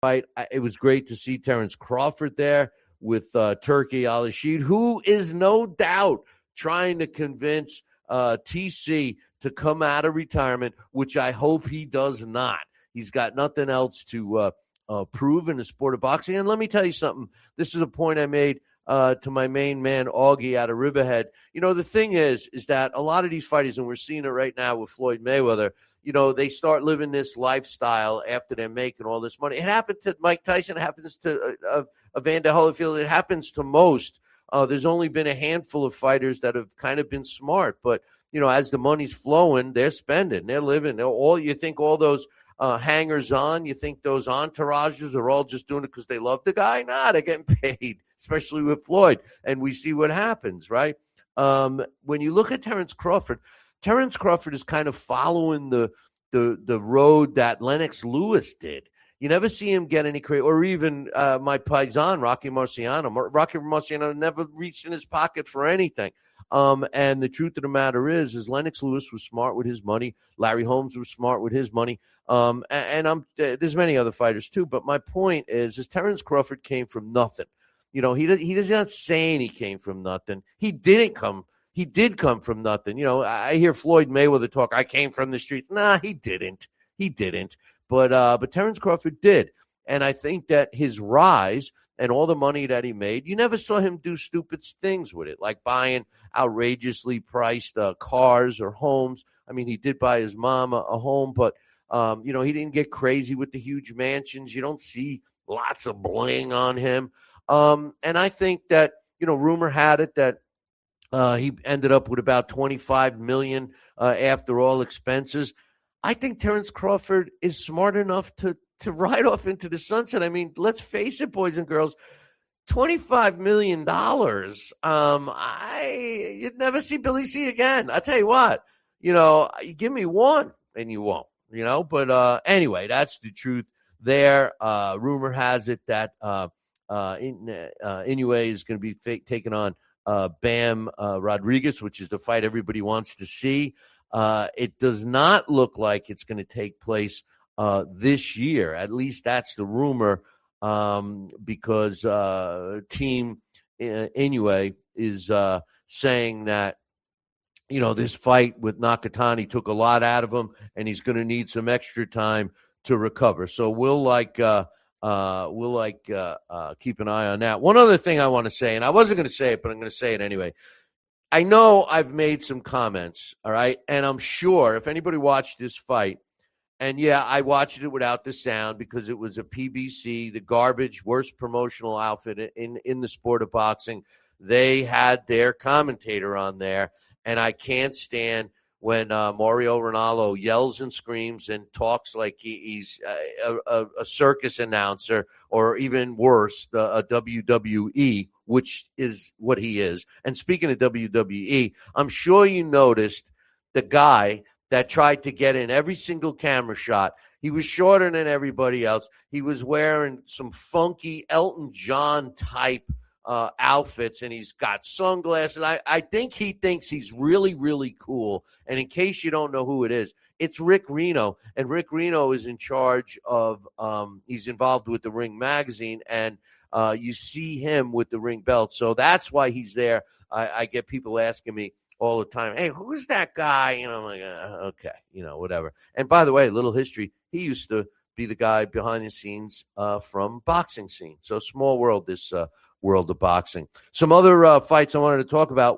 fight. It was great to see Terence Crawford there with Turkey Al-Rashid, who is no doubt trying to convince TC to come out of retirement, which I hope he does not. He's got nothing else to prove in the sport of boxing. And let me tell you something. This is a point I made to my main man, Augie, out of Riverhead. The thing is that a lot of these fighters, and we're seeing it right now with Floyd Mayweather, they start living this lifestyle after they're making all this money. It happened to Mike Tyson. It happens to Evander Holyfield. It happens to most. There's only been a handful of fighters that have kind of been smart. But, as the money's flowing, they're spending. They're living. You think all those hangers-on, you think those entourages are all just doing it because they love the guy? Nah, they're getting paid, especially with Floyd. And we see what happens, right? When you look at Terence Crawford is kind of following the road that Lennox Lewis did. You never see him get any credit, or even my paisan, Rocky Marciano. Rocky Marciano never reached in his pocket for anything. And the truth of the matter is Lennox Lewis was smart with his money. Larry Holmes was smart with his money. There's many other fighters too. But my point is Terence Crawford came from nothing. He does not saying he came from nothing. He did come from nothing. I hear Floyd Mayweather talk, I came from the streets. Nah, he didn't. But Terence Crawford did. And I think that his rise and all the money that he made, you never saw him do stupid things with it, like buying outrageously priced cars or homes. I mean, he did buy his mom a home, but, he didn't get crazy with the huge mansions. You don't see lots of bling on him. And I think that, rumor had it that he ended up with about $25 million after all expenses. I think Terence Crawford is smart enough to ride off into the sunset. I mean, let's face it, boys and girls, $25 million. You'd never see Billy C again. I'll tell you what, you give me one and you won't, But anyway, that's the truth there. Rumor has it that Inoue is going to be taking on Bam Rodriguez, which is the fight everybody wants to see. It does not look like it's going to take place this year. At least that's the rumor, because Team Inoue is saying that, this fight with Nakatani took a lot out of him, and he's going to need some extra time to recover. So we'll keep an eye on that. One other thing I want to say, and I wasn't going to say it, but I'm going to say it anyway. I know I've made some comments, all right? And I'm sure if anybody watched this fight, and yeah, I watched it without the sound because it was a PBC, the garbage, worst promotional outfit in the sport of boxing. They had their commentator on there, and I can't stand when Mario Ronaldo yells and screams and talks like he's a circus announcer, or even worse, a WWE, which is what he is. And speaking of WWE, I'm sure you noticed the guy that tried to get in every single camera shot. He was shorter than everybody else. He was wearing some funky Elton John type outfits, and he's got sunglasses. I think he thinks he's really, really cool. And in case you don't know who it is, it's Rick Reno. And Rick Reno is in charge of he's involved with the Ring magazine, and you see him with the Ring belt. So that's why he's there. I get people asking me all the time, hey, who's that guy? I'm like, okay, whatever. And by the way, little history, he used to be the guy behind the scenes from Boxing Scene. So small world, this world of boxing. Some other fights I wanted to talk about.